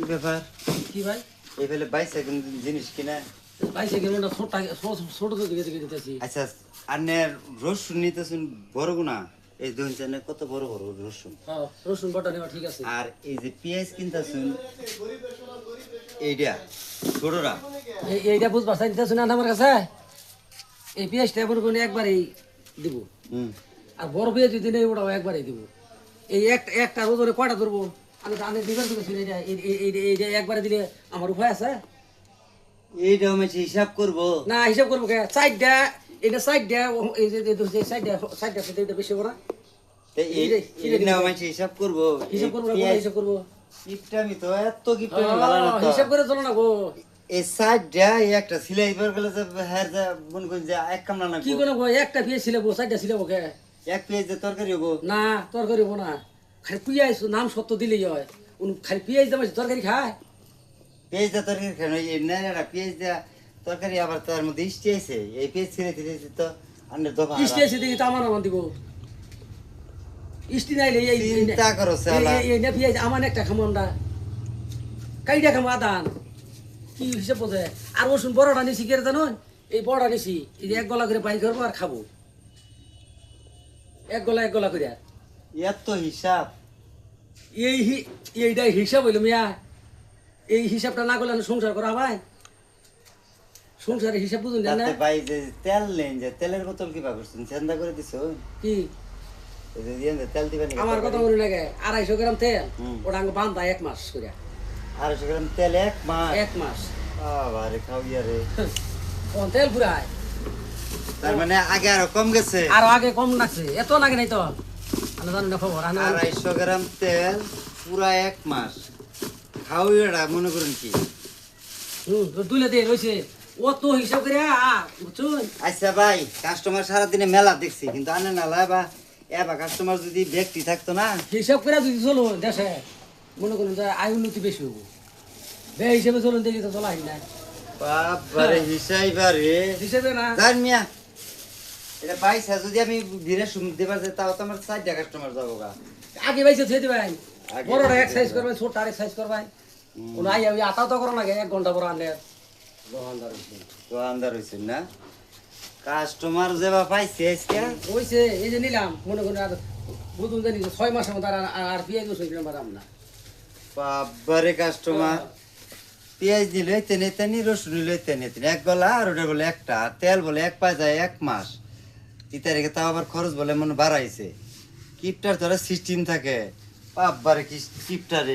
কি ব্যাপার? কি ভাই? এই ফেলে বাইসাইকেল জিনিস কিনা? বাইসাইকেল না ছোট ছোট দিকে দিতেছি। আচ্ছা, আনের রসুন নিতেছেন বড় গুনা, এই দুই জানে কত বড় বড় রসুন। হ্যাঁ, রসুন বাটা নেওয়া ঠিক আছে। আর এই যে পেঁয়াজ কিনতেছেন এইটা ছোটরা, এইটা বুঝবার চাইতেছ না আমার কাছে। এই পেঁয়াজটা মনে করি একবারই দিব, আর বড় পেঁয়াজ যদি নেই ওটাও একবারই দিব। এই একটা ওজনে কয়টা ধরবো আমি তো আগে দিবার দিতেছি। এইটা একবারে দিলে আমার উপায় আছে? এইটা আমি হিসাব করবো না, হিসাব করবো কে? সাইডটা এটা সাইডটা, এই যে সাইডটা এটা বেশি করা হিসাব করবো। হিসাব করবো না, হিসাব করবো। গিফট আমি তো এত গিফট ভালো না তো। হিসাব করে চলো না গো। এই সাইডটা একটা সিলাই করে গেলে যে হ্যাঁ যা মন করি যে এক কামলা না কি কোনো গো, একটা পেঁয়াজ ছিলাবো, সাইডটা ছিলাবো কে? এক পেঁয়াজ যে তরকারি হবো না, তরকারি হবো না। খালি পেঁয়াজ নাম সত্য দিলেই হয়। খালি পেঁয়াজ দেওয়া তরকারি খায়? পেঁয়াজ দেওয়া তরকারি খান এই না পেঁয়াজ দেওয়া তরকারি আবার তার মধ্যে ইষ্টি আছে। এই পেঁয়াজ ছিঁড়ে দিলে তো আন্নের দফা ইষ্টি এসে দেখি তো আমার দিব। ইষ্টি নাইলে চিন্তা করো শালা। এই না পেঁয়াজ আমার একটা খামো আমরা কাইটা খামো আদান। কি হিসেব বোঝে? আর রসুন বড়টা নিছি কে জানো? এই বড়টা নিছি, এই যে এক গলা করে পাই করবো আর খাবো। এক গলা করে। এত হিসাব এইটাই হিসাব হইল মিয়া। এই হিসাবটা না করলে সংসার করা ভাই। সংসারের হিসাব বুঝুন না। তাতে ভাই যে তেল নেন, যে তেলের বোতল কি করছেন? ঠান্ডা করে দিছো কি এই যে দিয়ে তেল দিবেন? আমার কথা মনে লাগে 250 গ্রাম তেল ওটা আঙ্গ বান্ধা 1 মাস করে। 250 গ্রাম তেল 1 মাস? 1 মাস বাবারে খাওয়া রে। কোন তেল পুরাই? তার মানে আগে আরো কম গেছে? আর আগে কম লাগছে, এত লাগে নাই তো। আমি জানি না খবর। 250 গ্রাম তেল পুরা 1 মাস খাওয়া মনে করেন কি? তুলে দিয়ে রয়েছে ও তো হিসাব করে বুঝছুন। আচ্ছা ভাই, কাস্টমার সারাদিনে মেলা দেখছি, কিন্তু আনে না লাইবা এবার কাস্টমার যদি ব্যক্তি থাকতো না, হিসাব করে যদি চলো দেশে মনে করুন যে আয় উন্নতি বেশি হবো। বে হিসেবে চলুন দেখি তো চলাই না। বাবারে হিসাইবারে হিসেবে না জান মিয়া। এটা পয়সা যদি আমি ধীরে শুনতে পারছি তাও তো আমার 4টা কাস্টমার যাবো গা। আগে বাইসে থুয়ে দিবেন। আগে বড়টা এক্সারসাইজ করবেন, ছোটটা এক্সারসাইজ করবেন। কোন আই আমি আটাও তো করো না 1 ঘন্টা পর আনলে তো আন্দার হয়েছে না কাস্টমার যেবা পাইছে আজকে হইছে। এই যে নিলাম মনে করুন আর বুঝুন জানি 6 মাসের মধ্যে আর পেঁয়াজ রসুন কিনা বাদাম না। বাবারে কাস্টমার পেঁয়াজ দিলে তেনে তেনি, রসুন দিলে তেনে তেনি, 1 গলা আর ওটা বলে একটা, আর তেল বলে 1 পায় 1 মাস। 3 তারিখে তাও আবার খরচ বলে মনে বাড়াইছে। কিপটার তো সিস্টেম থাকে। বাবারে কি কিপটারে।